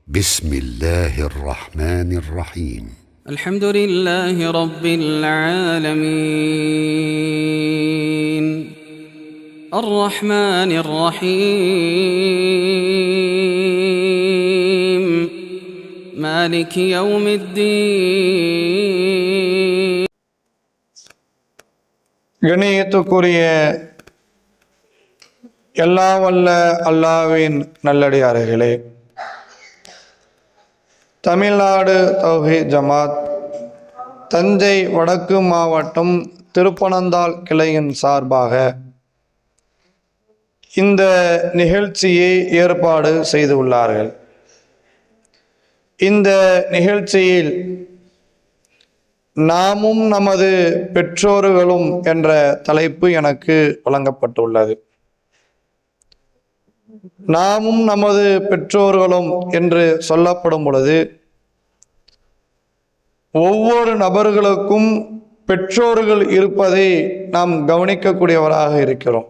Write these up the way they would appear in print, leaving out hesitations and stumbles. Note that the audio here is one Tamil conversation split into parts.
بسم الله الرحمن الرحيم الحمد لله رب العالمين الرحمن الرحيم مالك يوم الدين. கணியத்துக்குரிய எல்லாம் வல்ல அல்லாஹ்வின் நல்லடியார்களே, தமிழ்நாடு தௌஹீத் ஜமாத் தஞ்சை வடக்கு மாவட்டம் திருப்பனந்தாள் கிளையின் சார்பாக இந்த நிகழ்ச்சியை ஏற்பாடு செய்துள்ளார்கள். இந்த நிகழ்ச்சியில் நாமும் நமது பெற்றோர்களும் என்ற தலைப்பு எனக்கு வழங்கப்பட்டுள்ளது. நாமும் நமது பெற்றோர்களும் என்று சொல்லப்படும் பொழுது ஒவ்வொரு நபர்களுக்கும் பெற்றோர்கள் இருப்பதை நாம் கவனிக்கக்கூடியவராக இருக்கிறோம்.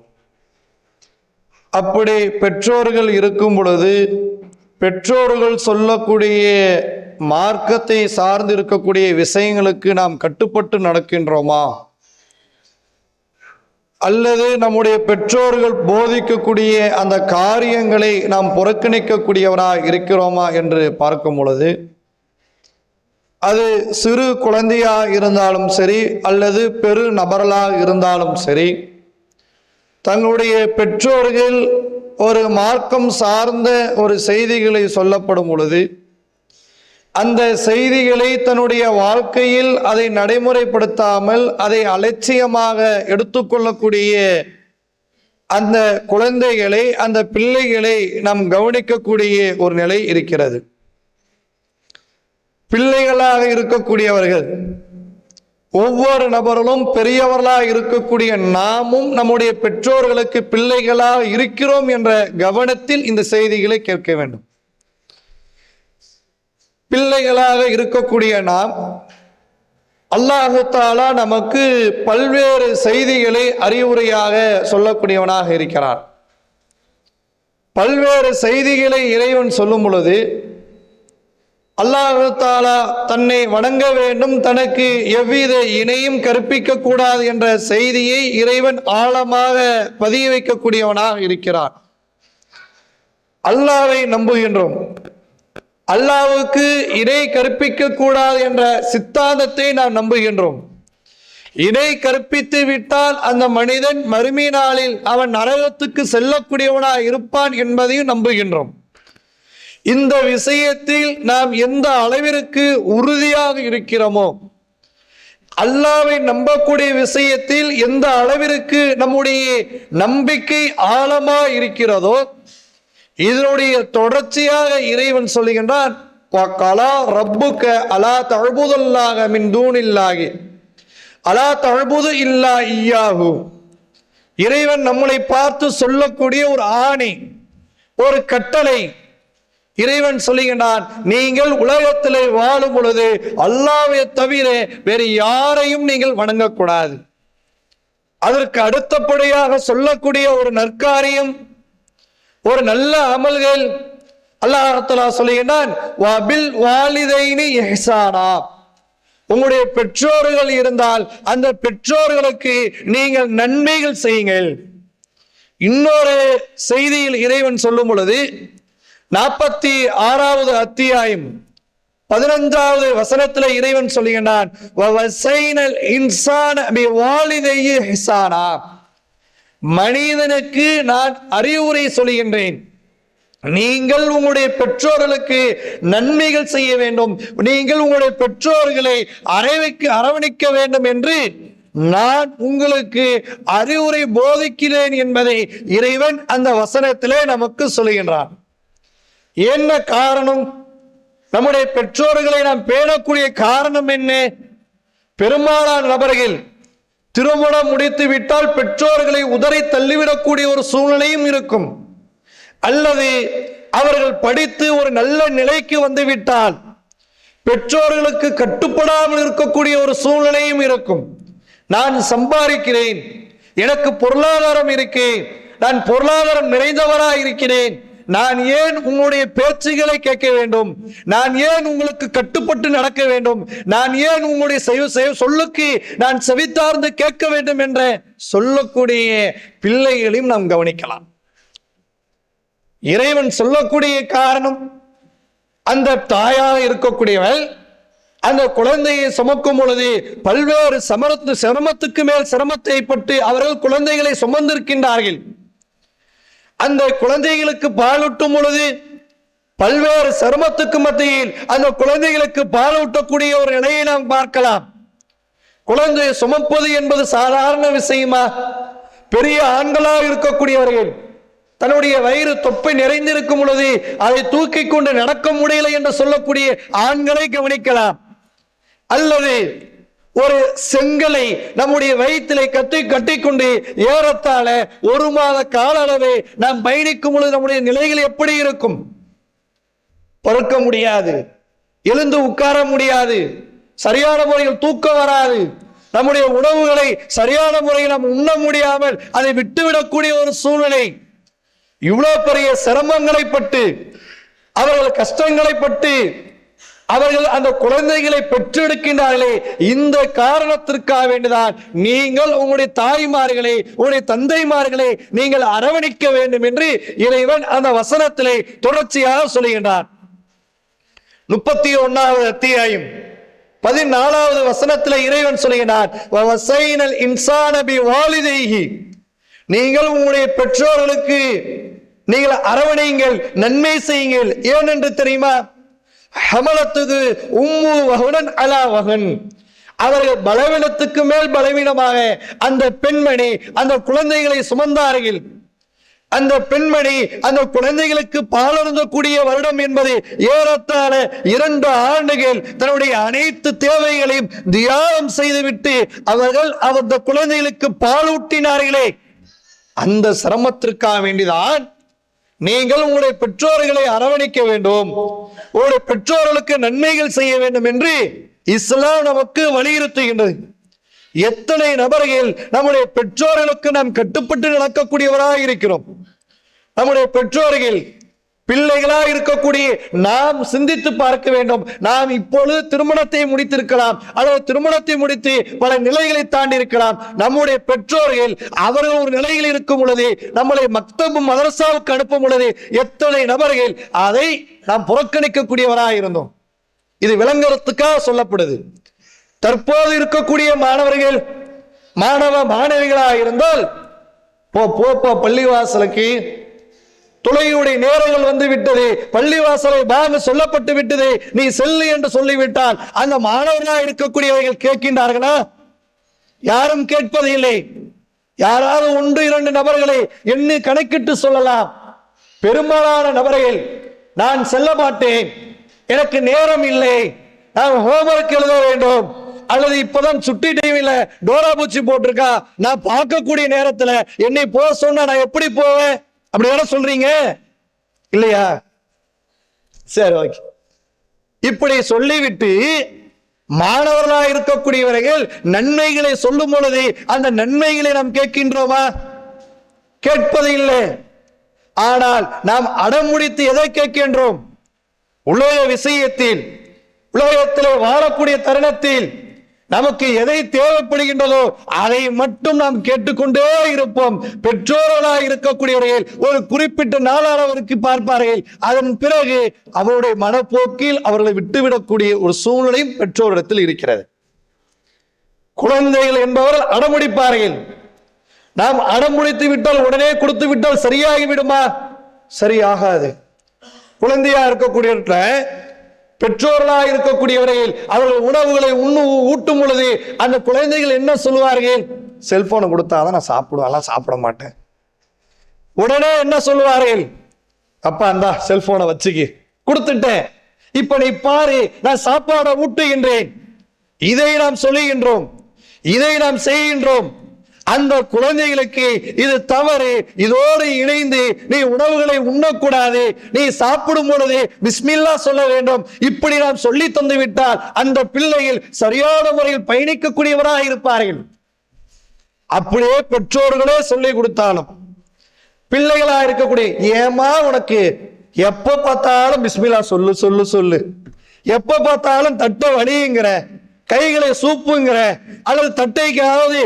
அப்படி பெற்றோர்கள் இருக்கும் பொழுது பெற்றோர்கள் சொல்லக்கூடிய மார்க்கத்தை சார்ந்து இருக்கக்கூடிய விஷயங்களுக்கு நாம் கட்டுப்பட்டு நடக்கின்றோமா, அல்லது நம்முடைய பெற்றோர்கள் போதிக்கக்கூடிய அந்த காரியங்களை நாம் புறக்கணிக்கக்கூடியவராக இருக்கிறோமா என்று பார்க்கும் பொழுது, அது சிறு குழந்தையாக இருந்தாலும் சரி அல்லது பெரு நபர்களாக இருந்தாலும் சரி, தங்களுடைய பெற்றோர்கள் ஒரு மார்க்கம் சார்ந்த ஒரு செய்திகளை சொல்லப்படும் பொழுது அந்த செய்திகளை தன்னுடைய வாழ்க்கையில் அதை நடைமுறைப்படுத்தாமல் அதை அலட்சியமாக எடுத்துக்கொள்ளக்கூடிய அந்த குழந்தைகளை, அந்த பிள்ளைகளை நாம் கவனிக்கக்கூடிய ஒரு நிலை இருக்கிறது. பிள்ளைகளாக இருக்கக்கூடியவர்கள் ஒவ்வொரு நபர்களும் பெரியவர்களாக இருக்கக்கூடிய நாமும் நம்முடைய பெற்றோர்களுக்கு பிள்ளைகளாக இருக்கிறோம் என்ற கவனத்தில் இந்த செய்திகளை கேட்க வேண்டும். பிள்ளைகளாக இருக்கக்கூடிய நாம், அல்லாஹு தஆலா நமக்கு பல்வேறு செய்திகளை அறிவுரையாக சொல்லக்கூடியவனாக இருக்கிறான். பல்வேறு செய்திகளை இறைவன் சொல்லும் பொழுது அல்லாஹு தஆலா தன்னை வணங்க வேண்டும், தனக்கு எவ்வித இணையும் கற்பிக்க கூடாது என்ற செய்தியை இறைவன் ஆழமாக பதிய வைக்கக்கூடியவனாக இருக்கிறான். அல்லாஹ்வை நம்புகின்றோம். அல்லாஹ்வுக்கு இணை கற்பிக்க கூடாது என்ற சித்தாந்தத்தை நாம் நம்புகின்றோம். இணை கற்பித்து விட்டால் அந்த மனிதன் மறுமை நாளில் அவன் நரகத்துக்கு செல்லக்கூடியவனாக இருப்பான் என்பதையும் நம்புகின்றோம். இந்த விஷயத்தில் நாம் எந்த அளவிற்கு உறுதியாக இருக்கிறோமோ, அல்லாஹ்வை நம்பக்கூடிய விஷயத்தில் எந்த அளவிற்கு நம்முடைய நம்பிக்கை ஆழமாக இருக்கிறதோ, இதனுடைய தொடர்ச்சியாக இறைவன் சொல்லுகின்றான், வகலா ரப்புக அலா தஅபுதுல்லாஹ மின் தூனில்லாஹி அலா தஅபுது இல்லா இய்யாஹு. இறைவன் நம்மளை பார்த்து சொல்லக்கூடிய ஒரு ஆணை, ஒரு கட்டளை. இறைவன் சொல்லுகின்றான், நீங்கள் உலகத்திலே வாழும் பொழுது அல்லாஹ்வை தவிர வேறு யாரையும் நீங்கள் வணங்கக்கூடாது. அதற்கு அடுத்தபடியாக சொல்லக்கூடிய ஒரு நற்காரியம், ஒரு நல்ல அமல்கள். அல்லாஹ் தஆலா சொல்லுகிறான், வபில் வாலிதைனி இஹ்சானா. உங்களுடைய பெற்றோர்கள் இருந்தால் அந்த பெற்றோர்களுக்கு நீங்கள் நன்மைகள் செய்யுங்கள். இன்னொரு செய்தியில் இறைவன் சொல்லும் பொழுது 46வது அத்தியாயம் 15வது வசனத்தில் இறைவன் சொல்லுகிறான், வவஸைனல் இன்சான பிவாலிதைஹி இஹ்சானா. மனிதனுக்கு நான் அறிவுரை சொல்கின்றேன், நீங்கள் உங்களுடைய பெற்றோர்களுக்கு நன்மைகள் செய்ய வேண்டும், நீங்கள் உங்களுடைய பெற்றோர்களை அரவணைக்க வேண்டும் என்று நான் உங்களுக்கு அறிவுரை போதிக்கிறேன் என்பதை இறைவன் அந்த வசனத்திலே நமக்கு சொல்கின்றான். என்ன காரணம்? நம்முடைய பெற்றோர்களை நாம் பேணக்கூடிய காரணம் என்ன? பெரும்பாலான நபர்கள் திருமணம் முடித்து விட்டால் பெற்றோர்களை உதறி தள்ளிவிடக்கூடிய ஒரு சூழ்நிலையும் இருக்கும். அல்லது அவர்கள் படித்து ஒரு நல்ல நிலைக்கு வந்துவிட்டால் பெற்றோர்களுக்கு கட்டுப்படாமல் இருக்கக்கூடிய ஒரு சூழ்நிலையும் இருக்கும். நான் சம்பாதிக்கிறேன், எனக்கு பொருளாதாரம் இருக்கேன், நான் பொருளாதாரம் நிறைந்தவராக இருக்கிறேன், நான் ஏன் உங்களுடைய பேச்சுகளை கேட்க வேண்டும்? நான் ஏன் உங்களுக்கு கட்டுப்பட்டு நடக்க வேண்டும்? நான் ஏன் உங்களுடைய சொல்லுக்கு நான் செவித்தார்ந்து கேட்க வேண்டும் என்ற சொல்லக்கூடிய பிள்ளைகளையும் நாம் கவனிக்கலாம். இறைவன் சொல்லக்கூடிய காரணம், அந்த தாயாக இருக்கக்கூடியவள் அந்த குழந்தையை சுமக்கும் பொழுது பல்வேறு சிரமத்துக்கு மேல் சிரமத்தை பட்டு அவர்கள் குழந்தைகளை சுமந்திருக்கின்றார்கள். அந்த குழந்தைகளுக்கு பாலூட்டும் பொழுது பல்வேறு சிரமத்துக்கு மத்தியில் அந்த குழந்தைகளுக்கு பாலூட்டக்கூடிய ஒரு நிலையை நாம் பார்க்கலாம். குழந்தையை சுமப்பது என்பது சாதாரண விஷயமா? பெரிய ஆண்களாக இருக்கக்கூடியவர்கள் தன்னுடைய வயிறு தொப்பை நிறைந்திருக்கும் பொழுது அதை தூக்கி கொண்டு நடக்க முடியல என்று சொல்லக்கூடிய ஆண்களை கவனிக்கலாம். அல்லது ஒரு செங்கலை நம்முடைய வயிற்றிலே கட்டிக்கொண்டு ஏறத்தாழ 1 மாத கால அளவு நாம் பயணிக்கும் பொழுது நம்முடைய நிலைகள் எப்படி இருக்கும்? பொறுக்க முடியாது, எழுந்து உட்கார முடியாது, சரியான முறையில் தூக்கம் வராது, நம்முடைய உணவுகளை சரியான முறையில் நாம் உண்ண முடியாமல் அதை விட்டுவிடக்கூடிய ஒரு சூழ்நிலை. இவ்வளவு பெரிய சிரமங்களை பட்டு அவர்கள் கஷ்டங்களை பட்டு அவர்கள் அந்த குழந்தைகளை பெற்றெடுக்கின்றார்களே, இந்த காரணத்திற்காக வேண்டிதான் நீங்கள் உங்களுடைய தாய்மார்களை உங்களுடைய தந்தைமார்களை நீங்கள் அரவணைக்க வேண்டும் என்று இறைவன் அந்த வசனத்திலே தொடர்ச்சியாக சொல்லுகின்றார். 31வது அத்தியாயம் 14வது வசனத்திலே இறைவன் சொல்லுகின்றார், நீங்கள் உங்களுடைய பெற்றோர்களுக்கு நீங்கள் அரவணைங்கள், நன்மை செய்யுங்கள். ஏன் என்று தெரியுமா? ஹமலத்துக்கு உம்மு வகுடன் அலா வகன், அவர்கள் பலவீனத்துக்கு மேல் பலவீனமாக அந்த பெண்மணி அந்த குழந்தைகளை சுமந்தார்கள். அந்த பெண்மணி அந்த குழந்தைகளுக்கு பாலருந்தக்கூடிய வருடம் என்பது ஏறத்தாழ 2 ஆண்டுகள் தன்னுடைய அனைத்து தேவைகளையும் தியாகம் செய்துவிட்டு அவர்கள் அந்த குழந்தைகளுக்கு பாலூட்டினார்களே. அந்த சிரமத்திற்காக வேண்டிதான் நீங்கள் உங்களுடைய பெற்றோர்களை அரவணைக்க வேண்டும், உங்களுடைய பெற்றோர்களுக்கு நன்மைகள் செய்ய வேண்டும் என்று இஸ்லாம் நமக்கு வலியுறுத்துகின்றது. எத்தனை நபர்கள் நம்முடைய பெற்றோர்களுக்கு நாம் கட்டுப்பட்டு நடக்கக்கூடியவராக இருக்கிறோம்? நம்முடைய பெற்றோர்கள் பிள்ளைகளாக இருக்கக்கூடிய நாம் சிந்தித்து பார்க்க வேண்டும். நாம் இப்பொழுது திருமணத்தை முடித்திருக்கலாம், அல்லது திருமணத்தை முடித்து பல நிலைகளை தாண்டி இருக்கலாம். நம்முடைய பெற்றோர்கள் அவர்கள் ஒரு நிலையில் இருக்கும் பொழுது நம்மளை மக்தபு மதரசாவுக்கு அனுப்பும் பொழுது எத்தனை நபர்கள் அதை நாம் புறக்கணிக்கக்கூடியவராக இருந்தோம். இது விளங்குறதுக்காக சொல்லப்படுது. தற்போது இருக்கக்கூடிய மாணவர்கள் மாணவிகளாக இருந்தால் போ பள்ளிவாசலுக்கு தொழுகையுடைய நேரங்கள் வந்து விட்டது, பள்ளிவாசலை பாங்க சொல்லப்பட்டு விட்டது, நீ செல்லு என்று சொல்லிவிட்டால் அந்த மாணவர்களாக இருக்கக்கூடியவர்கள் கேட்கின்றார்களா? யாரும் கேட்பது இல்லை. யாராவது 1-2 நபர்களை எண்ணி கணக்கிட்டு சொல்லலாம். பெரும்பாலான நபர்கள் நான் செல்ல மாட்டேன், எனக்கு நேரம் இல்லை, நான் ஹோம்வொர்க் எழுத வேண்டும், அல்லது இப்பதான் சுட்டி டிவியில டோரா பூச்சி போட்டிருக்கா, நான் பார்க்கக்கூடிய நேரத்துல என்னை போக சொன்னா நான் எப்படி போவேன்? அப்படி என்ன சொல்றீங்க இல்லையா? சரி, ஓகே. இப்படி சொல்லிவிட்டு மாணவர்களாக இருக்கக்கூடியவர்கள் நன்மைகளை சொல்லும் பொழுது அந்த நன்மைகளை நாம் கேட்கின்றோமா? கேட்பது இல்லை. ஆனால் நாம் அடமுடித்து எதை கேட்கின்றோம்? உலக விஷயத்தில், உலகத்திலே வாழக்கூடிய தருணத்தில் நமக்கு எதை தேவைப்படுகின்றதோ அதை மட்டும் நாம் கேட்டுக்கொண்டே இருப்போம். பெற்றோர்களாக இருக்கக்கூடியவர்கள் ஒரு குறிப்பிட்ட நாளளவிற்கு பார்ப்பார்கள். அதன் பிறகு அவருடைய மனப்போக்கில் அவர்களை விட்டுவிடக்கூடிய ஒரு சூழ்நிலையும் பெற்றோரிடத்தில் இருக்கிறது. குழந்தைகள் என்பவர்கள் அடமுடிப்பார்கள். நாம் அடமுடித்து விட்டால் உடனே கொடுத்து விட்டால் சரியாகி விடுமா? சரியாகாது. குழந்தையா இருக்கக்கூடிய பெற்றோர்களாக இருக்கக்கூடியவர்கள் அவர்கள் உணவுகளை ஊட்டும் பொழுது அந்த குழந்தைகள் என்ன சொல்லுவார்கள்? செல்போனை கொடுத்தாதான் நான் சாப்பிடுவேன், சாப்பிட மாட்டேன். உடனே என்ன சொல்லுவார்கள்? அப்பா அந்த செல்போனை வச்சுக்கி கொடுத்துட்டேன், இப்ப நீ பாரு நான் சாப்பாடை ஊட்டுகின்றேன். இதை நாம் சொல்லுகின்றோம், இதை நாம் செய்கின்றோம். அந்த குழந்தைகளுக்கு இது தவறு, இதோடு இணைந்து நீ உணவுகளை உண்ணக்கூடாது, நீ சாப்பிடும் பொழுது பிஸ்மில்லா சொல்ல வேண்டும், இப்படி நாம் சொல்லி தந்து விட்டால் அந்த பிள்ளைகள் சரியான முறையில் பயணிக்கக்கூடியவராக இருப்பார்கள். அப்படியே பெற்றோர்களே சொல்லிக் கொடுத்தாலும் பிள்ளைகளா இருக்கக்கூடிய, ஏமா உனக்கு எப்ப பார்த்தாலும் பிஸ்மில்லா சொல்லு சொல்லு சொல்லு, எப்ப பார்த்தாலும் தட்டை வலிங்கிற, கைகளை சூப்புங்கிற, அல்லது தட்டைக்காவது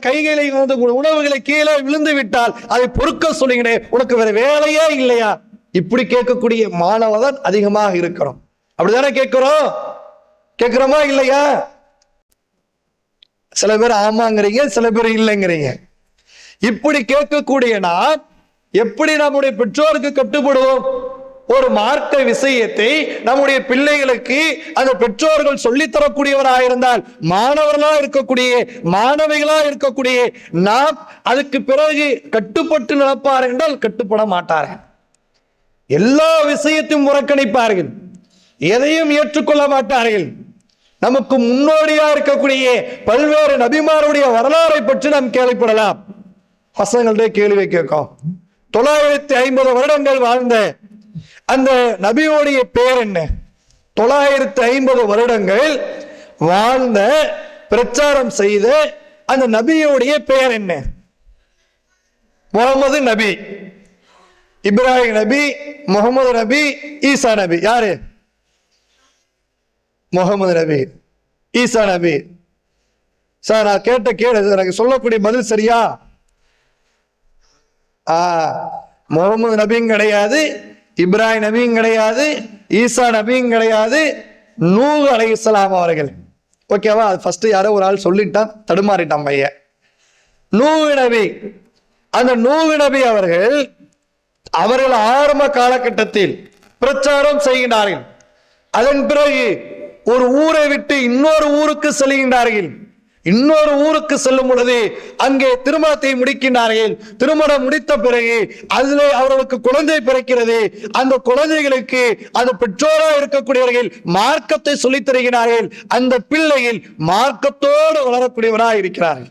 கைகளை உணவுகளை கீழே விழுந்து விட்டால் அதை பொறுக்க சொல்லுகிறேன், உனக்கு வேற வேலையே இல்லையா? இப்படி கேட்கக்கூடிய மாணவர்கள் அதிகமாக இருக்கிறோம். அப்படிதானே கேட்கிறோமா இல்லையா? சில பேர் ஆமாங்கிறீங்க, சில பேர் இல்லைங்கிறீங்க. இப்படி கேட்கக்கூடிய நாம் எப்படி நம்முடைய பெற்றோருக்கு கட்டுப்படுவோம்? ஒரு மார்க்க விஷயத்தை நம்முடைய பிள்ளைகளுக்கு அந்த பெற்றோர்கள் சொல்லித்தரக்கூடியவராக இருந்தால், மாணவர்களா இருக்கக்கூடிய மாணவிகளா இருக்கக்கூடிய நாம் அதுக்கு பிறகு கட்டுப்பட்டு நடப்பார்கள் என்றால் கட்டுப்பட மாட்டார்கள். எல்லா விஷயத்தையும் புறக்கணிப்பார்கள், எதையும் ஏற்றுக்கொள்ள மாட்டார்கள். நமக்கு முன்னோடியா இருக்கக்கூடிய பல்வேறு நபிமாருடைய வரலாறை பற்றி நாம் கேள்விப்படலாம். பசங்கள்ட்ட கேள்வி கேட்கும், 950 வருடங்கள் வாழ்ந்த அந்த நபியோடைய பெயர் என்ன? 950 வருடங்கள் வாழ்ந்த பிரச்சாரம் செய்த அந்த நபியோடைய பெயர் என்ன? முகமது நபி, இப்ராஹிம் நபி, முகமது நபி, ஈசா நபி. யாரு? முகமது நபி, ஈசா நபி. சார் நான் கேட்ட கேள்வி எனக்கு சொல்லக்கூடிய பதில் சரியா? முகமது நபியும் கிடையாது, இப்ராஹிம் நபியும் கிடையாது, ஈசா நபியும் கிடையாது, நூஹ் அலைஹிஸ்ஸலாம் அவர்கள். ஓகேவா? அது ஃபர்ஸ்ட் யாரோ ஒரு ஆள் சொல்லிட்டான், தடுமாறிட்டான் பையன். நூஹ் நபி, அந்த நூஹ் நபி அவர்கள் ஆரம்ப காலகட்டத்தில் பிரச்சாரம் செய்கின்றார்கள். அதன் பிறகு ஒரு ஊரை விட்டு இன்னொரு ஊருக்கு செல்கின்றார்கள். இன்னொரு ஊருக்கு செல்லும் பொழுது அங்கே திருமணத்தை முடிக்கின்றார்கள். திருமணம் முடித்த பிறகு அதிலே அவர்களுக்கு குழந்தை பிறக்கிறது. அந்த குழந்தைகளுக்கு அந்த பெற்றோராக இருக்கக்கூடியவர்கள் மார்க்கத்தை சொல்லித் தருகிறார்கள். அந்த பிள்ளைகள் மார்க்கத்தோடு வளரக்கூடியவராக இருக்கிறார்கள்.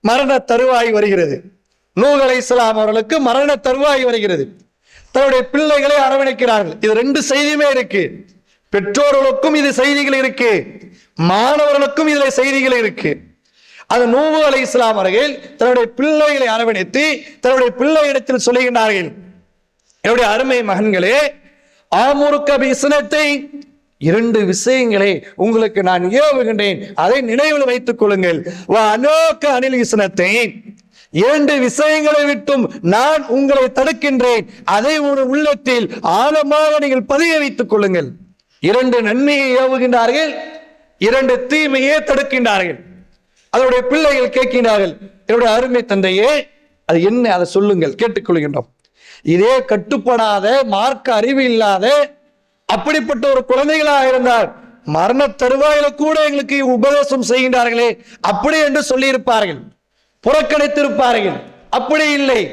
மரண தருவாய் வருகிறது. நூஹ் அலைஹிஸ்ஸலாம் அவர்களுக்கு மரண தருவாய் வருகிறது. தன்னுடைய பிள்ளைகளை அரவணைக்கிறார்கள். இது 2 செய்தியுமே இருக்கு. பெற்றோர்களுக்கும் இது செய்திகள் இருக்கு, மாணவர்களுக்கும் இதுல செய்திகள் இருக்கு. அந்த நூஹ் அலைஹிஸ்ஸலாம் அவர்கள் தன்னுடைய பிள்ளைகளை அரவணைத்து தன்னுடைய பிள்ளையிடத்தில் சொல்லுகின்றார்கள், என்னுடைய அருமை மகன்களே, ஆமுருக்க பிஸ்னத்தை, 2 விஷயங்களை உங்களுக்கு நான் ஏவுகின்றேன், அதை நினைவில் வைத்துக் கொள்ளுங்கள். அனோக்க அனில் இஸ்னத்தை, 2 விஷயங்களை விட்டும் நான் உங்களை தடுக்கின்றேன், அதை ஒரு உள்ளத்தில் ஆழமாக நீங்கள் பதிய வைத்துக் கொள்ளுங்கள். 2 நன்மையை ஏவுகின்றார்கள், 2 தீமையை தடுக்கின்றார்கள். அதனுடைய பிள்ளைகள் கேட்கின்றார்கள், என்னுடைய அருமை தந்தையே அது என்ன, அதை சொல்லுங்கள், கேட்டுக்கொள்கின்றோம். இதே கட்டுப்படாத மார்க்க அறிவு இல்லாத அப்படிப்பட்ட ஒரு குழந்தைகளாக இருந்தால் மரண தருவாயில கூட எங்களுக்கு உபதேசம் செய்கின்றார்களே அப்படி என்று சொல்லி இருப்பார்கள், புறக்கணித்திருப்பார்கள். அப்படி இல்லை.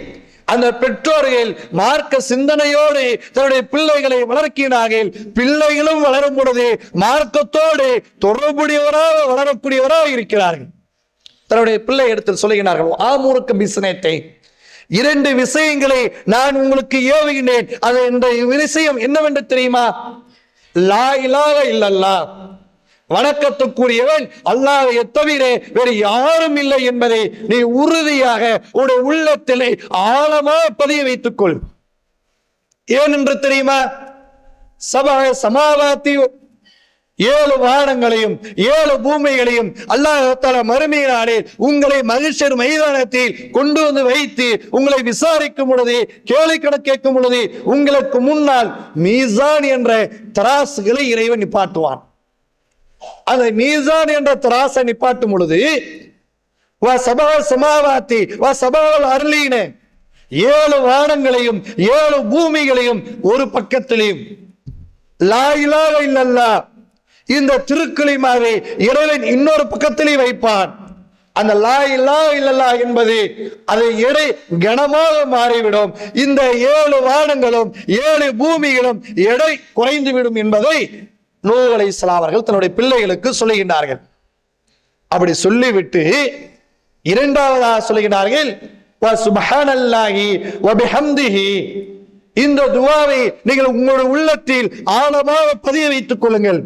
அந்த பெற்றோர்கள் மார்க்க சிந்தனையோடு தன்னுடைய பிள்ளைகளை வளர்க்கிறார்கள். பிள்ளைகளும் வளரும் பொழுது மார்க்கத்தோடு தொடர்புடையவராக வளரக்கூடியவராக இருக்கிறார்கள். தன்னுடைய பிள்ளை இடத்தில் சொல்லுகிறார்கள், ஆமுருக்க பிஸ்னத்தை, 2 விஷயங்களை நான் உங்களுக்கு ஏவுகின்றேன். அது இந்த விஷயம் என்னவென்று தெரியுமா? லா இலாஹ இல்லல்லாஹ், வணக்கத்துக்குரியவன் அல்லாஹ்வை தவிர வேறு யாரும் இல்லை என்பதை நீ உறுதியாக உடைய உள்ளத்திலே ஆழமாக பதிய வைத்துக்கொள். ஏனென்று தெரியுமா? சமாவாத்தி, 7 வானங்களையும் 7 பூமிகளையும் அல்லாஹ் தஆலா மறுமையினாலே உங்களை மனுஷர் மைதானத்தில் கொண்டு வந்து வைத்து உங்களை விசாரிக்கும் பொழுது, கேள்வி கணக்கு கேட்கும் பொழுது உங்களுக்கு முன்னால் மீசான் என்ற தராசுகளை இறைவன் நிப்பாட்டுவான். அந்த மீசான் என்ற தராசை நிப்பாட்டும் பொழுது சமாவாத்தி அருளீன, 7 வானங்களையும் 7 பூமிகளையும் ஒரு பக்கத்திலையும், லா இலாஹ இல்லல்லாஹ் இந்த திருக்கலிமாவை இறைவன் இன்னொரு பக்கத்திலே வைப்பான். அந்த லா இலாஹ இல்லல்லாஹ் என்பது அதை எடை கனமாக மாறிவிடும். இந்த 7 வானங்களும் 7 பூமிகளும் எடை குறைந்துவிடும் என்பதை நூஹ் அலைஹிஸ்ஸலாம் அவர்கள் தன்னுடைய பிள்ளைகளுக்கு சொல்லுகின்றார்கள். அப்படி சொல்லிவிட்டு இரண்டாவதாக சொல்லுகிறார்கள், சுப்ஹானல்லாஹி வ பிஹம்திஹி, இந்த துஆவை நீங்கள் உங்களுடைய உள்ளத்தில் ஆழமாக பதிய வைத்துக் கொள்ளுங்கள்.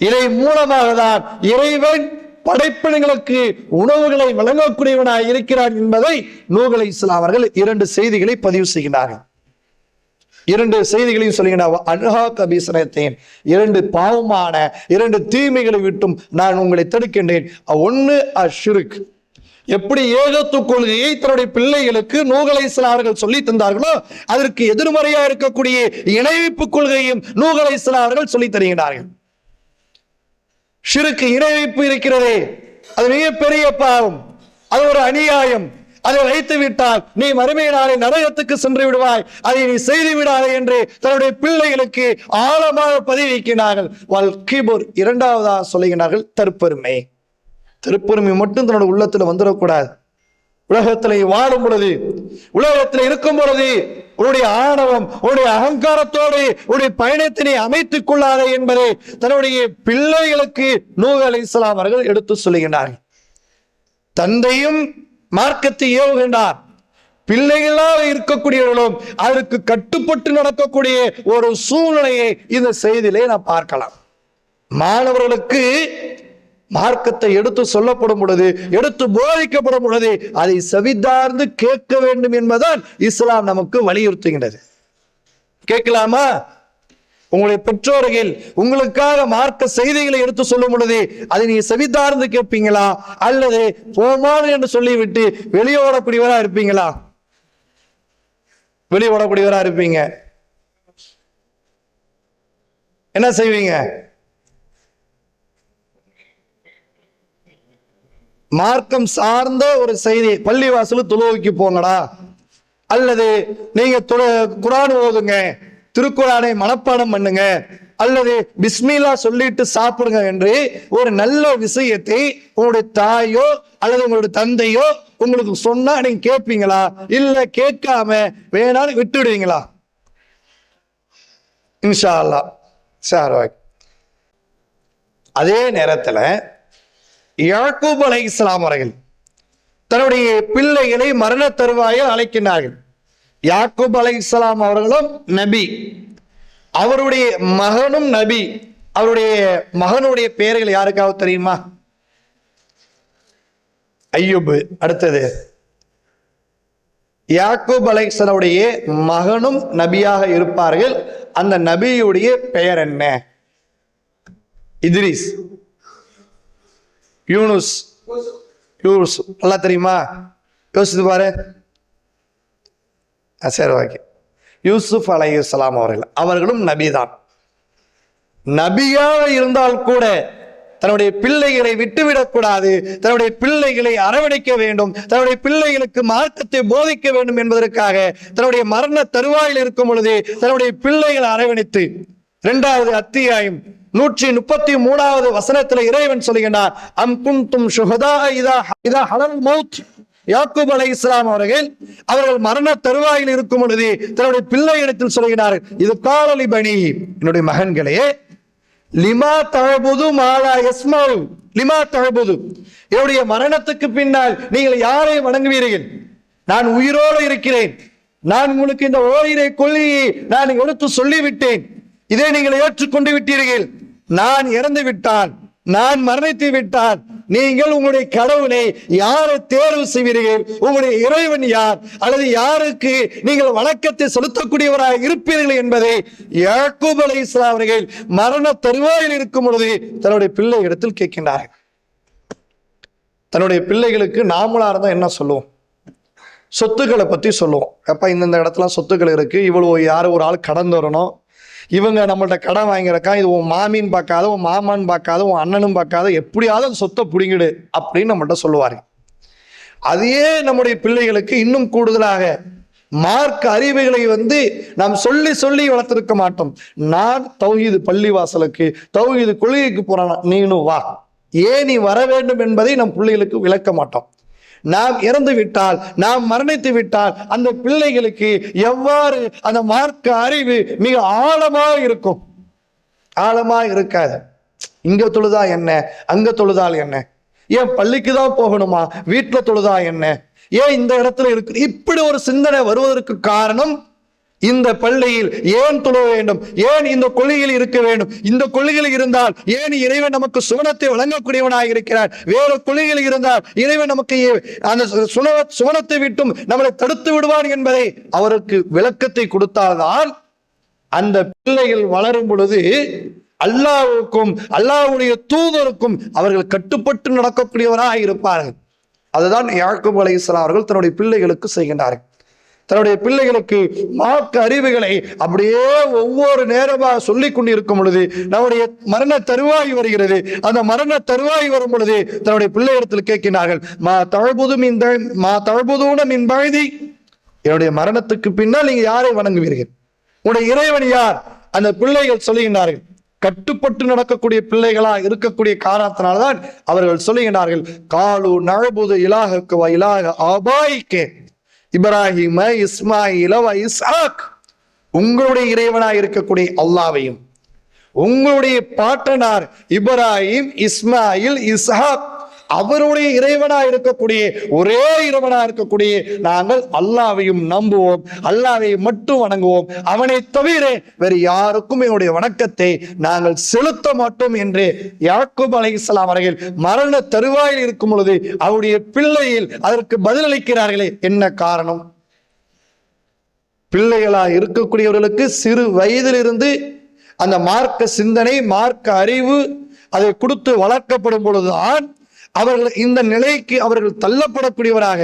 இதை மூலமாக தான் இறைவன் படைப்பினங்களுக்கு உணவுகளை வழங்கக்கூடியவனாய் இருக்கிறான் என்பதை நூஹ் அலைஹிஸ்ஸலாம் அவர்கள் 2 செய்திகளை பதிவு செய்கிறார்கள். 2 செய்திகளையும் சொல்லுகிறார். அன்ஹா கபீசனத்தேன், 2 பாவமான 2 தீமைகளை விட்டும் நான் உங்களை தடுக்கின்றேன். ஒன்று அஷ்ஷிர்க், எப்படி ஏகத்துவ கொள்கையை தன்னுடைய பிள்ளைகளுக்கு நூஹ் அலைஹிஸ்ஸலாம் அவர்கள் சொல்லி தந்தார்களோ அதற்கு எதிர்மறையா இருக்கக்கூடிய இணைவைப்பு கொள்கையும் நூஹ் அலைஹிஸ்ஸலாம் அவர்கள் சொல்லி தருகிறார்கள். ஷிர்க், இணைவைப்பு இருக்கிறதே, அது மிகப்பெரிய பாவம், அது ஒரு அநியாயம். அதை வைத்து விட்டால் நீ மறுமை நாளை நரகத்துக்கு சென்று விடுவாய், அதை நீ செய்து விடாதே என்று தன்னுடைய பிள்ளைகளுக்கு ஆழமாக பதிவு வைக்கிறார்கள். வல் கிபுர், இரண்டாவதாக சொல்லுகிறார்கள் தற்பெருமை. திருப்பெருமை மட்டும் தன்னோட உள்ளத்துல வந்துடக்கூடாது. உலகத்திலே வாழும் பொழுது, உலகத்தில் இருக்கும் பொழுது உன்னுடைய ஆணவம், உன்னுடைய அகங்காரத்தோடு உன்னுடைய பயணத்தினை அமைத்துக் கொள்ளாதே என்பதை தன்னுடைய பிள்ளைகளுக்கு நூஹ் அலைஹிஸ்ஸலாம் அவர்கள் எடுத்து சொல்லுகின்றார்கள். தந்தையும் மார்க்கத்தை ஏவுகின்றார், பிள்ளைகளாக இருக்கக்கூடியவர்களும் அதற்கு கட்டுப்பட்டு நடக்கக்கூடிய ஒரு சூழ்நிலையை இந்த செய்தியிலே நாம் பார்க்கலாம். மாணவர்களுக்கு மார்க்கத்தை எடுத்து சொல்லப்படும் பொழுது, எடுத்து போதிக்கப்படும் பொழுது அதை செவிதார்ந்து கேட்க வேண்டும் என்பதுதான் இஸ்லாம் நமக்கு வலியுறுத்துகின்றது. கேட்கலாமா? உங்களுடைய பெற்றோர்கள் உங்களுக்காக மார்க்க செய்திகளை எடுத்து சொல்லும் பொழுது அதை நீ செவிதார்ந்து கேட்பீங்களா, அல்லது போமாறு என்று சொல்லிவிட்டு வெளியே ஓடக்கூடியவரா இருப்பீங்களா? வெளியே ஓடக்கூடியவரா இருப்பீங்க. என்ன செய்வீங்க? மார்க்கம் சார்ந்த ஒரு செய்தி, பள்ளிவாசல் தொழுகைக்கு போங்கடா, அல்லது நீங்க குர்ஆன் ஓதுங்க, திருக்குர்ஆனை மனப்பாடம் பண்ணுங்க, அல்லது பிஸ்மில்லா சொல்லிட்டு சாப்பிடுங்க என்று ஒரு நல்ல விஷயத்தை உங்களுடைய தாயோ அல்லது உங்களுடைய தந்தையோ உங்களுக்கு சொன்னா நீங்க கேட்பீங்களா? இல்ல கேட்காம வேணாலும் விட்டுடுவீங்களா? இன்ஷா அல்லாஹ். சரி. அதே நேரத்துல யாக்கூப் அலைஹிஸ்ஸலாம் அவர்கள் தன்னுடைய பிள்ளைகளை மரண தருவாயில் அழைக்கின்றார்கள். யாக்கூப் அலைஹிஸ்ஸலாம் அவர்களும் நபி, அவருடைய மகனும் நபி. அவருடைய மகனுடைய பெயர்கள் யாருக்காவது தெரியுமா? ஐயூப். அடுத்தது யாக்கூப் அலைஹிஸ்ஸலாமுடைய மகனும் நபியாக இருப்பார்கள். அந்த நபியுடைய பெயர் என்ன? இத்ரீஸ், யூனுஸ். யூனுஸ் நல்லா தெரியுமா? யோசித்து பாரு. சரி, ஓகே. யூசுப் அலைஹிஸ்ஸலாம் அவர்களும் நபிதான். நபியாக இருந்தால் கூட தன்னுடைய பிள்ளைகளை விட்டுவிடக்கூடாது, தன்னுடைய பிள்ளைகளை அரவணைக்க வேண்டும், தன்னுடைய பிள்ளைகளுக்கு மார்க்கத்தை போதிக்க வேண்டும் என்பதற்காக தன்னுடைய மரண தருவாயில் இருக்கும் பொழுது தன்னுடைய பிள்ளைகளை அரவணைத்து 2வது அத்தியாயம் 133வது வசனத்தில் இறைவன் சொல்லுகிறார், அம் குன்தும் ஷுஹதா இதா ஹலல் மௌத். யாக்கூப் அலைஹிஸ்ஸலாம் அவர்கள் மரண தருவாயில் இருக்கும் பொழுது தன்னுடைய பிள்ளையிடத்தில் சொல்கிறார், இது காலலி பனி, என்னுடைய மகன்களே, லிமா தஅபுது மாலா யஸ்மஉ, லிமா தஅபுது, என்னுடைய மரணத்துக்கு பின்னால் நீங்கள் யாரை வணங்குவீர்கள்? நான் உயிரோடு இருக்கிறேன், நான் உங்களுக்கு இந்த ஓரிரை கொள்கையை நான் எடுத்து சொல்லிவிட்டேன், இதை நீங்கள் ஏற்றுக்கொண்டு விட்டீர்கள். நான் இறந்து விட்டால், நான் மரணித்து விட்டால் நீங்கள் உங்களுடைய கடவுளை யாரை தேர்வு செய்வீர்கள்? உங்களுடைய இறைவன் யார், அல்லது யாருக்கு நீங்கள் வணக்கத்தை செலுத்தக்கூடியவராக இருப்பீர்கள் என்பதை யாக்கூப் அலைஹிஸ்ஸலாம் அவர்கள் மரண தருவாயில் இருக்கும் பொழுது தன்னுடைய பிள்ளை இடத்தில் கேட்கின்றார்கள். தன்னுடைய பிள்ளைகளுக்கு நாமளா இருந்தா என்ன சொல்லுவோம்? சொத்துக்களை பத்தி சொல்லுவோம். அப்ப இந்த இடத்துல சொத்துக்கள் இருக்கு, இவ்வளவு யாரும் ஒரு ஆள் கடன் வரணும், இவங்க நம்மள்ட்ட கடன் வாங்கியிருக்கா, இது உன் மாமின்னு பார்க்காத, உன் மாமான்னு பார்க்காத, உன் அண்ணனும் பார்க்காத, எப்படியாவது அந்த சொத்தை பிடிங்கிடு அப்படின்னு நம்மள்ட்ட சொல்லுவாரு. அதையே நம்முடைய பிள்ளைகளுக்கு இன்னும் கூடுதலாக மார்க்க அறிவுகளை நாம் சொல்லி சொல்லி வளர்த்திருக்க மாட்டோம். நான் தௌஹீது பள்ளிவாசலுக்கு தௌஹீது கொள்கைக்கு போறானா, நீனும் வா, ஏன் நீ வர வேண்டும் என்பதை நம் பிள்ளைகளுக்கு விளக்க மாட்டோம். நாம் இறந்து விட்டால், நாம் மரணித்து விட்டால் அந்த பிள்ளைகளுக்கு எவ்வாறு அந்த மார்க்க அறிவு மிக ஆழமாக இருக்கும்? ஆழமாக இருக்காது. இங்க தொழுதா என்ன, அங்க தொழுதால் என்ன, ஏன் பள்ளிக்கு தான் போகணுமா, வீட்டுல தொழுதா என்ன, ஏன் இந்த இடத்துல இருக்கு, இப்படி ஒரு சிந்தனை வருவதற்கு காரணம் இந்த பள்ளியில் ஏன் தொழ வேண்டும், ஏன் இந்த கொள்கையில் இருக்க வேண்டும், இந்த கொள்கையில் இருந்தால் ஏன் இறைவன் நமக்கு சுவனத்தை வழங்கக்கூடியவனாக இருக்கிறார், வேறு கொள்கையில் இருந்தால் இறைவன் நமக்கு அந்த சுவனத்தை விட்டும் நம்மளை தடுத்து விடுவான் என்பதை அவருக்கு விளக்கத்தை கொடுத்தால்தான் அந்த பிள்ளைகள் வளரும் பொழுது அல்லாஹ்வுக்கும் அல்லாஹ்வுடைய தூதருக்கும் அவர்கள் கட்டுப்பட்டு நடக்கக்கூடியவராக இருப்பார்கள். அதுதான் யாக்கூப் அலைஹிஸ்ஸலாம் அவர்கள் தன்னுடைய பிள்ளைகளுக்கு செய்கின்றார்கள். தன்னுடைய பிள்ளைகளுக்கு மார்க்க அறிவுகளை அப்படியே ஒவ்வொரு நேரமாக சொல்லிக் கொண்டிருக்கும் பொழுது நம்முடைய மரண தருவாய் வருகிறது. அந்த மரண தருவாய் வரும் பொழுது தன்னுடைய பிள்ளைகளிடத்தில் கேட்கிறார்கள், என்னுடைய மரணத்துக்கு பின்னால் நீங்க யாரை வணங்குவீர்கள், உன்னுடைய இறைவன் யார்? அந்த பிள்ளைகள் சொல்லுகின்றார்கள். கட்டுப்பட்டு நடக்கக்கூடிய பிள்ளைகளா இருக்கக்கூடிய காரணத்தினால்தான் அவர்கள் சொல்லுகின்றார்கள், காலு நஅபுது இலாஹக வ இலாஹ ஆபாயிக இப்ராஹிம இஸ்மாயில வ இஸ்ஹாக். உங்களுடைய இறைவனாய் இருக்கக்கூடிய அல்லாஹ்வையும் உங்களுடைய பாட்டனார் இப்ராஹிம் இஸ்மாயில் இஸ்ஹாக் அவருடைய இறைவனாய் இருக்கக்கூடிய ஒரே இறைவனாய் இருக்கக்கூடிய நாங்கள் அல்லாஹ்வையும் நம்புவோம், அல்லாஹ்வை மட்டும் வணங்குவோம், அவனை தவிர வேறு யாருக்கும் என்னுடைய வணக்கத்தை நாங்கள் செலுத்த மாட்டோம் என்று யாக்கூப் அலைஹிஸ்ஸலாம் அவர்கள் மரண தருவாயில் இருக்கும் பொழுது அவருடைய பிள்ளையில் அதற்கு பதிலளிக்கிறார்களே. என்ன காரணம்? பிள்ளைகளா இருக்கக்கூடியவர்களுக்கு சிறு வயதிலிருந்து அந்த மார்க்க சிந்தனை மார்க்க அறிவு அதை கொடுத்து வளர்க்கப்படும் பொழுதுதான் அவர்கள் இந்த நிலைக்கு அவர்கள் தள்ளப்படக்கூடியவராக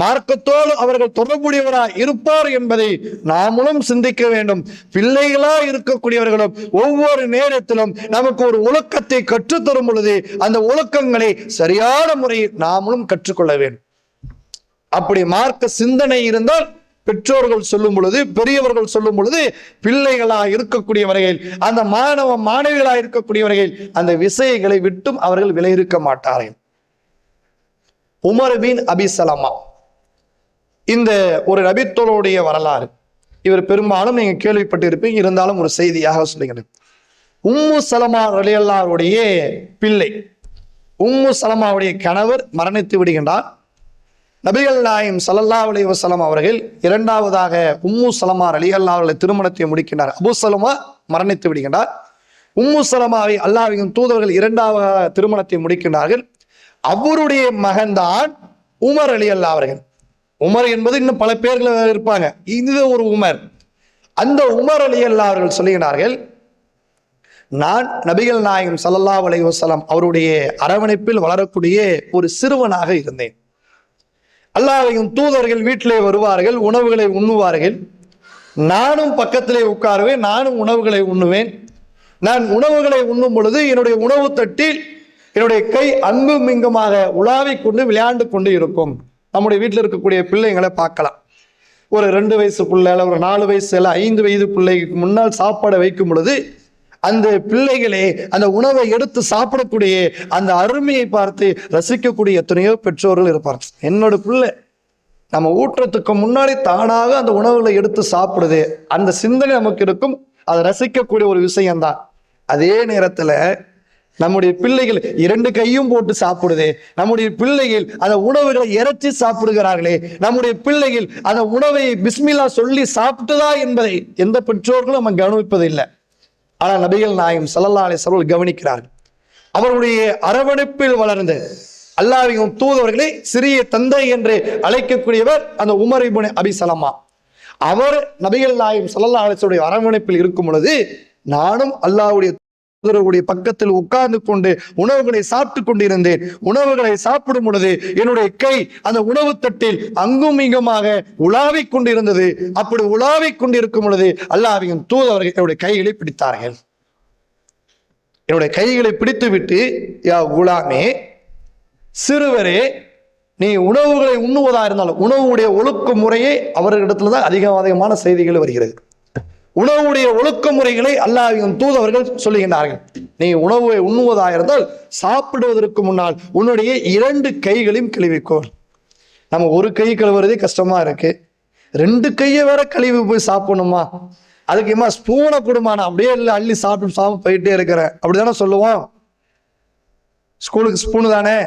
மார்க்கத்தோடு அவர்கள் தொடர்புடையவராக இருப்பார் என்பதை நாமளும் சிந்திக்க வேண்டும். பிள்ளைகளா இருக்கக்கூடியவர்களும் ஒவ்வொரு நேரத்திலும் நமக்கு ஒரு ஒழுக்கத்தை கற்றுத்தரும் பொழுது அந்த ஒழுக்கங்களை சரியான முறையில் நாமளும் கற்றுக்கொள்ள வேண்டும். அப்படி மார்க்க சிந்தனை இருந்தால் பெற்றோர்கள் சொல்லும் பொழுது பெரியவர்கள் சொல்லும் பொழுது பிள்ளைகளா இருக்கக்கூடியவர்கள் அந்த மாணவிகளா இருக்கக்கூடியவர்கள் அந்த விஷயங்களை விட்டும் அவர்கள் விலகிருக்க மாட்டார்கள். உமர் பின் அபி சலமா இந்த ஒரு நபித்தோளுடைய வரலாறு இவர் பெரும்பாலும் நீங்க கேள்விப்பட்டிருப்பீங்க, இருந்தாலும் ஒரு செய்தியாக சொல்லுகிறேன். உம்மு சலமா ரலியல்லாஹுடைய பிள்ளை உம்மு சலமாவுடைய கணவர் மரணித்து விடுகின்றார். நபிகள் நாயகம் ஸல்லல்லாஹு அலைஹி வஸல்லம் அவர்கள் இரண்டாவதாக உம்மு சலமா ரலியல்லாஹு அவர்களை திருமணத்தை முடிக்கின்றார். அபூ சலமா மரணித்து விடுகின்றார். உம்மு சலமாவை அல்லாஹ்வின் தூதர்கள் இரண்டாவது திருமணத்தை முடிக்கின்றார்கள். அவருடைய மகன்தான் உமர் ரலியல்லாஹு அவர்கள். உமர் என்பது இன்னும் பல பேர்கள் இருப்பாங்க, இது ஒரு உமர். அந்த உமர் ரலியல்லாஹு அவர்கள் சொல்லுகிறார்கள், நான் நபிகள் நாயகம் ஸல்லல்லாஹு அலைஹி வஸல்லம் அவருடைய அரவணைப்பில் வளரக்கூடிய ஒரு சிறுவனாக இருந்தேன். அல்லாஹ்வின் தூதர்கள் வீட்டிலே வருவார்கள், உணவுகளை உண்ணுவார்கள். நானும் பக்கத்திலே உட்காருவேன், நானும் உணவுகளை உண்ணுவேன். நான் உணவுகளை உண்ணும் பொழுது என்னுடைய உணவு தட்டில் என்னுடைய கை அங்கும் இங்குமாக உலாவிக் கொண்டு விளையாண்டு கொண்டு இருக்கும். நம்முடைய வீட்டில் இருக்கக்கூடிய பிள்ளைங்களை பார்க்கலாம். ஒரு 2 வயசு பிள்ளை, ஒரு 4 வயசு, 5 வயது பிள்ளைக்கு முன்னால் சாப்பாடை வைக்கும் பொழுது அந்த பிள்ளைகளே அந்த உணவை எடுத்து சாப்பிடக்கூடிய அந்த அருமையை பார்த்து ரசிக்கக்கூடிய எத்தனையோ பெற்றோர்கள் இருப்பார்கள். என்னோட பிள்ளை நம்ம ஊற்றத்துக்கு முன்னாடி தானாக அந்த உணவுகளை எடுத்து சாப்பிடுது, அந்த சிந்தனை நமக்கு இருக்கும், அதை ரசிக்கக்கூடிய ஒரு விஷயம்தான். அதே நேரத்துல நம்முடைய பிள்ளைகள் 2 கையும் போட்டு சாப்பிடுது, நம்முடைய பிள்ளைகள் அந்த உணவுகளை இறைச்சி சாப்பிடுகிறார்களே, நம்முடைய பிள்ளைகள் அந்த உணவை பிஸ்மில்லா சொல்லி சாப்பிட்டதா என்பதை எந்த பெற்றோர்களும் நம்ம கவனிப்பதில்லை. ஆனால் நபிகள் நாயகம் ஸல்லல்லாஹு அலைஹி வஸல்லம் கவனிக்கிறார்கள். அவருடைய அரவணைப்பில் வளர்ந்த அல்லாஹ்வின் தூதர்களை சிறிய தந்தை என்று அழைக்கக்கூடியவர் அந்த உமர் இப்னு அபி சலமா. அவர் நபிகள் நாயகம் ஸல்லல்லாஹு அலைஹி வஸல்லம் அரவணைப்பில் இருக்கும் பொழுது நானும் அல்லாஹ்வுடைய தூதருடைய பக்கத்தில் உட்கார்ந்து கொண்டு உணவுகளை சாப்பிட்டு கொண்டிருந்தேன். உணவுகளை சாப்பிடும் பொழுது என்னுடைய கை அந்த உணவு தட்டில் அங்கும் இங்குமாக உலாவிக் கொண்டிருந்தது. அப்படி உலாவிக் கொண்டிருக்கும் பொழுது அல்லாஹ்வின் தூதர்கள் என்னுடைய கைகளை பிடித்தார்கள். என்னுடைய கைகளை பிடித்து விட்டு, யா குலாமே, சிறுவரே, நீ உணவுகளை உண்ணுவதா இருந்தாலும் உணவுடைய ஒழுக்க முறையே அவர்களிடத்துல தான் அதிகமான செய்திகள் வருகிறது. உணவுடைய ஒழுக்க முறைகளை அல்லாஹ்வின் தூதர்கள் சொல்லுகின்றார்கள். நீ உணவை உண்ணுவதா இருந்தால் சாப்பிடுவதற்கு முன்னால் உன்னுடைய 2 கைகளையும் கழுவிக்கோ. நம்ம ஒரு கை கழுவுறதே கஷ்டமா இருக்கு, 2 கையை வேற கழுவி போய் சாப்பிடணுமா? அதுக்கு இம்மா ஸ்பூனை கொடுமா, நான் அப்படியே இல்லை அள்ளி சாப்பிட்டு போயிட்டே இருக்கிறேன் அப்படிதானே சொல்லுவோம். ஸ்கூலுக்கு ஸ்பூனு தானே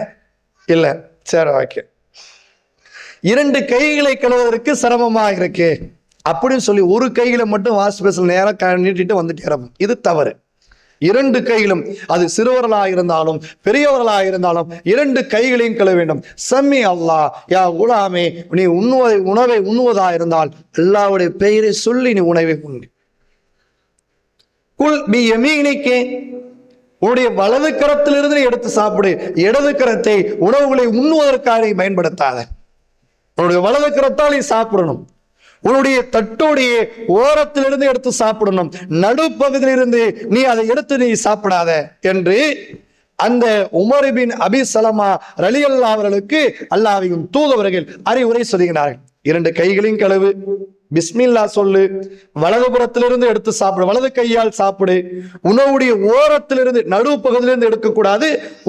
இல்லை, சரி ஓகே. 2 கைகளை கழுவுவதற்கு சிரமமா இருக்கு, அப்படின்னு சொல்லி ஒரு கையில மட்டும் வாஷ் பேசில் நேரம் நீட்டிட்டு வந்துட்டே இருப்போம். இது தவறு. இரண்டு கையிலும், அது சிறுவர்களாக இருந்தாலும் பெரியவர்களாக இருந்தாலும், இரண்டு கைகளையும் கழுவ வேண்டும். சம்மி அல்லாஹ் யா குலாமே, நீ உணவை உண்ணுவதா இருந்தால் அல்லாஹ்வுடைய பெயரை சொல்லி நீ உணவை உண்ணு. குல் பி யமீனிகே, உன்னுடைய வலது கரத்திலிருந்து எடுத்து சாப்பிடு. இடது கரத்தை உணவுகளை உண்ணுவதற்காக பயன்படுத்தாத. உன்னுடைய வலது கரத்தால் நீ சாப்பிடணும். உன்னுடைய தட்டோடைய ஓரத்திலிருந்து எடுத்து சாப்பிடணும். நடுப்பகுதியிலிருந்து நீ அதை எடுத்து நீ சாப்பிடாத என்று அந்த உமர் பின் அபி சலமா ரலியல்லாஹு அவர்களுக்கு அல்லாஹ்வின் தூதவர்கள் அறிவுரை சொல்கிறார்கள். இரண்டு கைகளையும் கழுவு, பிஸ்மில்லா சொல்லு, வலதுபுறத்திலிருந்து எடுத்து சாப்பிடு, வலது கையால் சாப்பிடு. உணவுடைய ஓரத்திலிருந்து, நடு பகுதியிலிருந்து எடுக்கக்கூடாது,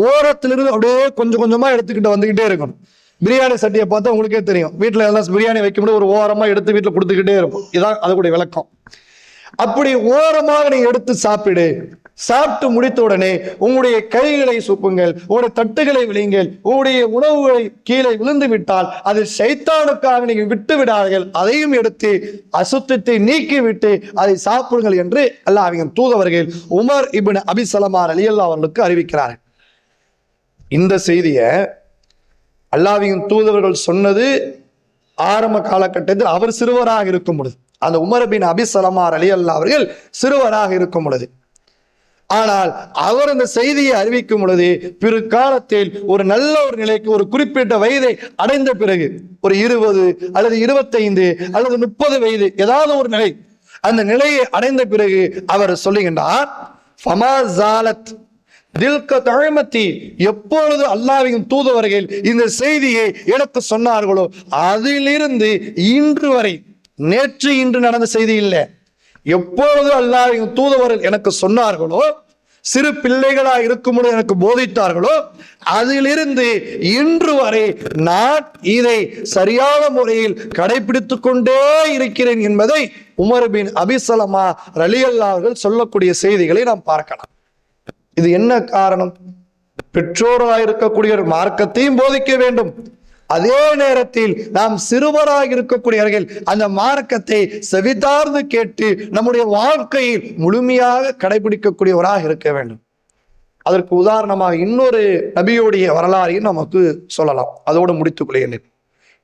ஓரத்திலிருந்து அப்படியே கொஞ்சம் கொஞ்சமா எடுத்துக்கிட்டு வந்துகிட்டே இருக்கணும். பிரியாணி சட்டியை பார்த்தா உங்களுக்கே தெரியும், வீட்டில் எல்லாம் பிரியாணி வைக்கும்போது ஒரு ஓரமா எடுத்து வீட்டில் கொடுத்துக்கிட்டே இருக்கும். இதான் அதுக்குடைய விளக்கம். அப்படி ஓரமாக நீ எடுத்து சாப்பிடு. சாப்பிட்டு முடித்த உடனே உங்களுடைய கைகளை சுப்புங்கள், உங்களுடைய தட்டுகளை விழுங்கள். உங்களுடைய உணவுகளை கீழே விழுந்து விட்டால் அது ஷைத்தானுக்காக நீங்கள் விட்டு விடாதீர்கள். அதையும் எடுத்து அசுத்தத்தை நீக்கி விட்டு அதை சாப்பிடுங்கள் என்று அல்லாஹ்வின் தூதவர்கள் உமர் இப்னு அபி சலமா ரலியல்லாஹு அவர்களுக்கு அறிவிக்கிறார்கள். இந்த செய்தியை அல்லாஹ்வின் தூதவர்கள் சொன்னது ஆரம்ப காலகட்டத்தில் அவர் சிறுவராக இருக்கும் பொழுது, அந்த உமர் பின் அபி சலமா ரலியல்லாஹு அவர்கள் சிறுவராக இருக்கும் பொழுது. ஆனால் அவர் அந்த செய்தியை அறிவிக்கும் பொழுது பிற்காலத்தில் ஒரு நல்ல ஒரு நிலைக்கு, ஒரு குறிப்பிட்ட வயதை அடைந்த பிறகு, ஒரு 20 அல்லது 25 அல்லது 30 வயது ஏதாவது ஒரு நிலை, அந்த நிலையை அடைந்த பிறகு அவர் சொல்லுகின்றார், ஃபமா ஜாலத் எப்பொழுது அல்லாஹ்வின் தூதவர்கள் இந்த செய்தியை எனக்கு சொன்னார்களோ அதிலிருந்து இன்று வரை, நேற்று இன்று நடந்த செய்தி இல்லை, எப்பொழுது அல்லாஹ்வின் தூதவர்கள் எனக்கு சொன்னார்களோ, சிறு பிள்ளைகளாக இருக்கும்போது எனக்கு போதித்தார்களோ அதிலிருந்து இன்று வரை நான் இதை சரியான முறையில் கடைபிடித்துக் கொண்டே இருக்கிறேன் என்பதை உமர் பின் அபி சலமா ரலியல்லாஹு அவர்கள் சொல்லக்கூடிய செய்திகளை நாம் பார்க்கலாம். இது என்ன காரணம்? பெற்றோராக இருக்கக்கூடிய மார்க்கத்தையும் போதிக்க வேண்டும், அதே நேரத்தில் நாம் சிறுவராக இருக்கக்கூடியவர்கள் அந்த மார்க்கத்தை செவிதார்ந்து கேட்டு நம்முடைய வாழ்க்கையில் முழுமையாக கடைபிடிக்கக்கூடியவராக இருக்க வேண்டும். அதற்கு உதாரணமாக இன்னொரு நபியுடைய வரலாறையும் நமக்கு சொல்லலாம். அதோடு முடித்துக் கொள்கிறேன்.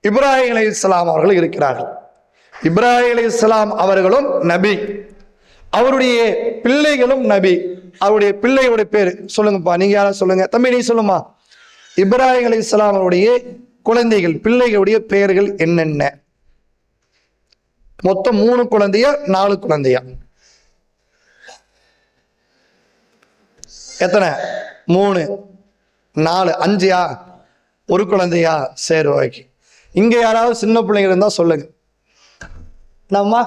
இப்ராஹிம் அலைஹிஸ்ஸலாம் அவர்கள் இருக்கிறார்கள். இப்ராஹிம் அலைஹிஸ்ஸலாம் அவர்களும் நபி, அவருடைய பிள்ளைகளும் நபி. அவருடைய பிள்ளையோட பேரு சொல்லுங்கப்பா, நீங்க யாரும் சொல்லுங்க. தம்பி நீ சொல்லுமா. இப்ராஹிம் அலைஹிஸ்ஸலாம் அவருடைய குழந்தைகள், பிள்ளைகளுடைய பெயர்கள் என்னென்ன? மொத்தம் 3 குழந்தையா 4 குழந்தையா? எத்தனை? 3 4 5யா? ஒரு குழந்தையா? சரி, ஓகே. இங்க யாராவது சின்ன பிள்ளைங்க இருந்தா சொல்லுங்க. நம்மா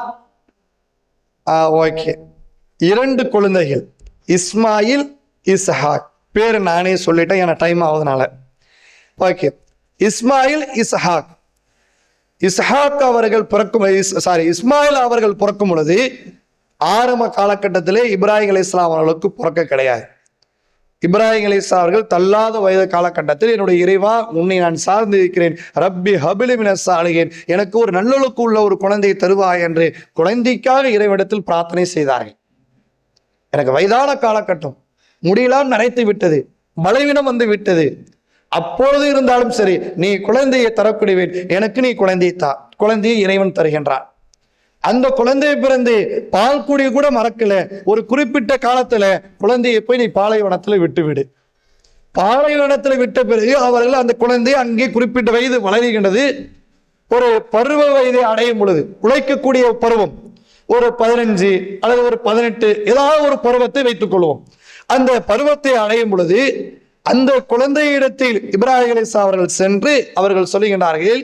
ஓகே. 2 குழந்தைகள், இஸ்மாயில், இஸ்ஹாக். பேரு நானே சொல்லிட்டேன், எனக்கு டைம் ஆகுதுனால. ஓகே, இஸ்மாயில், இஸ்ஹாக். இஸ்ஹாக் அவர்கள் இஸ்மாயில் அவர்கள் பிறக்கும் பொழுது ஆரம்ப காலகட்டத்திலே இப்ராஹிம் அலைஹிஸ்ஸலாம் அவர்களுக்கு பிறக்க கிடையாது. இப்ராஹிம் அலைஹிஸ்ஸலாம் அவர்கள் தள்ளாத வயது காலகட்டத்தில், என்னுடைய இறைவா உன்னை நான் சார்ந்து இருக்கிறேன், ரப்பி ஹபிலி மினஸ் சாலிஹீன், எனக்கு ஒரு நல்லொழுக்கு உள்ள ஒரு குழந்தையை தருவாய் என்று குழந்தைக்காக இறைவனிடத்தில் பிரார்த்தனை செய்தார்கள். எனக்கு வயதான காலகட்டம், முடியெல்லாம் நரைத்து விட்டது, பலவீனம் வந்து விட்டது. அப்பொழுது இருந்தாலும் சரி, நீ குழந்தையை தரக்கூடியவன், எனக்கு நீ குழந்தையை தா. குழந்தையை இறைவன் தருகின்றான். அந்த குழந்தையை பிறந்து பால் குடிய கூட மறக்கல. ஒரு குறிப்பிட்ட காலத்துல குழந்தையை போய் நீ பாலைவனத்துல விட்டுவிடு. பாலைவனத்துல விட்ட பிறகு அவர்கள் அந்த குழந்தை அங்கே குறிப்பிட்ட வயது வளர்கின்றது. ஒரு பருவ வயதை அடையும் பொழுது, உழைக்கக்கூடிய பருவம், ஒரு 15 அல்லது ஒரு 18 ஏதாவது ஒரு பருவத்தை வைத்துக் கொள்வோம். அந்த பருவத்தை அடையும் பொழுது அந்த குழந்தையிடத்தில் இப்ராஹிம் அலைஹிஸ்ஸலாம் அவர்கள் சென்று அவர்கள் சொல்லுகின்றார்கள்,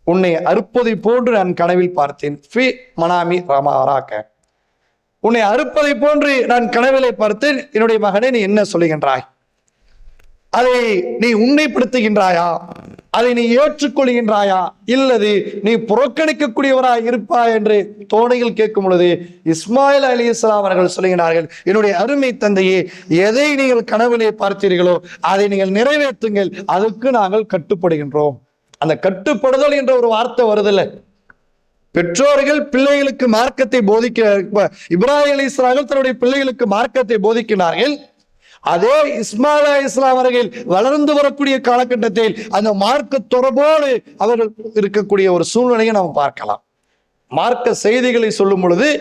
உன்னை அறுப்பதை போன்று நான் கனவில் பார்த்தேன். ஃபி மனாமி ரமாராக்க, உன்னை அறுப்பதை போன்று நான் கனவிலை பார்த்தேன். என்னுடைய மகனே, நீ என்ன சொல்லுகின்றாய்? அதை நீ உண்மைப்படுத்துகின்றாயா? அதை நீ ஏற்றுக்கொள்கின்றாயா? இல்லது நீ புறக்கணிக்கக்கூடியவராய் இருப்பாய் என்று தோணையில் கேட்கும் பொழுது இஸ்மாயில் அலைஹிஸ்ஸலாம் அவர்கள் சொல்லுகிறார்கள், என்னுடைய அருமை தந்தையே, எதை நீங்கள் கனவிலே பார்த்தீர்களோ அதை நீங்கள் பெற்றோர்கள் பிள்ளைகளுக்கு மார்க்கத்தை இப்ராஹிம் அலைஹிஸ்ஸலாம் தன்னுடைய பிள்ளைகளுக்கு மார்க்கத்தை போதிக்கிறார்கள். அதே இஸ்மாயில் அலைஹிஸ்ஸலாம் அவர்கள் வளர்ந்து வரக்கூடிய காலகட்டத்தில் அந்த மார்க்க தொடர்போடு அவர்கள் இருக்கக்கூடிய ஒரு சூழ்நிலையை நாம் பார்க்கலாம். மார்க்க செய்திகளை சொல்லும் பொழுது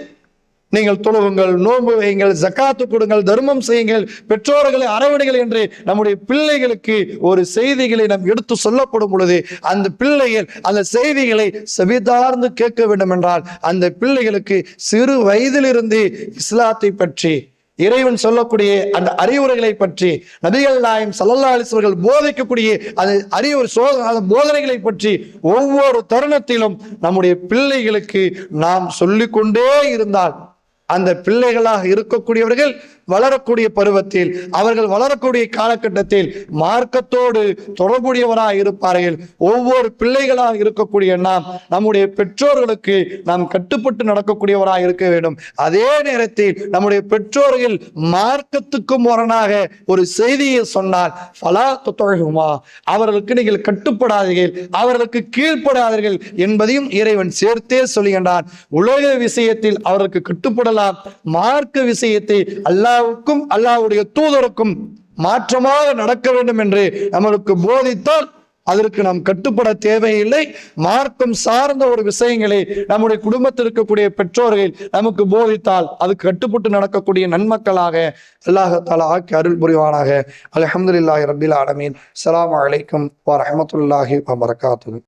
நீங்கள் தொழுவுங்கள், நோன்பு வையுங்கள், ஜக்காத்து கொடுங்கள், தர்மம் செய்யுங்கள், பெற்றோர்களை அரவணைகள் என்று நம்முடைய பிள்ளைகளுக்கு ஒரு செய்திகளை நாம் எடுத்து சொல்லப்படும் பொழுது அந்த பிள்ளைகள் அந்த செய்திகளை செவிதார்ந்து கேட்க வேண்டும் என்றால் அந்த பிள்ளைகளுக்கு சிறு வயதிலிருந்து இஸ்லாத்தை பற்றி, இறைவன் சொல்லக்கூடிய அந்த அறிவுரைகளை பற்றி, நபிகள் நாயகம் ஸல்லல்லாஹு அலைஹி வஸல்லம் போதிக்கக்கூடிய அந்த போதனைகளை பற்றி ஒவ்வொரு தருணத்திலும் நம்முடைய பிள்ளைகளுக்கு நாம் சொல்லிக்கொண்டே இருந்தால் அந்த பிள்ளைகளாக இருக்கக்கூடியவர்கள் வளரக்கூடிய பருவத்தில், அவர்கள் வளரக்கூடிய காலகட்டத்தில் மார்க்கத்தோடு தொடர்புடையவராக இருப்பார்கள். ஒவ்வொரு பிள்ளைகளாக இருக்கக்கூடிய நாம் நம்முடைய பெற்றோர்களுக்கு நாம் கட்டுப்பட்டு நடக்கக்கூடியவராக இருக்க வேண்டும். அதே நேரத்தில் நம்முடைய பெற்றோர்கள் மார்க்கத்துக்கு முரணாக ஒரு செய்தியை சொன்னால் ஃபலா துத்இஹுமா, அவர்களுக்கு நீங்கள் கட்டுப்படாதீர்கள், அவர்களுக்கு கீழ்ப்படாதீர்கள் என்பதையும் இறைவன் சேர்த்தே சொல்லுகின்றான். உலக விஷயத்தில் அவர்களுக்கு கட்டுப்படலாம், மார்க்க விஷயத்தை அல்லாஹ்வுக்கும் அல்லாஹ்வுடைய தூதருக்கும் மாற்றமாக நடக்க வேண்டும் என்று நமக்கு போதித்தால் அதற்கு நாம் கட்டுப்பட தேவையில்லை. மார்க்கம் சார்ந்த ஒரு விஷயங்களை நம்முடைய குடும்பத்தில் இருக்கக்கூடிய பெற்றோர்கள் நமக்கு போதித்தால் அதுக்கு கட்டுப்பட்டு நடக்கக்கூடிய நன்மக்களாக அல்லாஹ் தஆலா ஆக்கி அருள் புரிவானாக. அல்ஹம்துலில்லாஹி ரப்பில் ஆலமீன். அஸ்ஸலாமு அலைக்கும் வ ரஹ்மத்துல்லாஹி வ பரகாத்துஹு.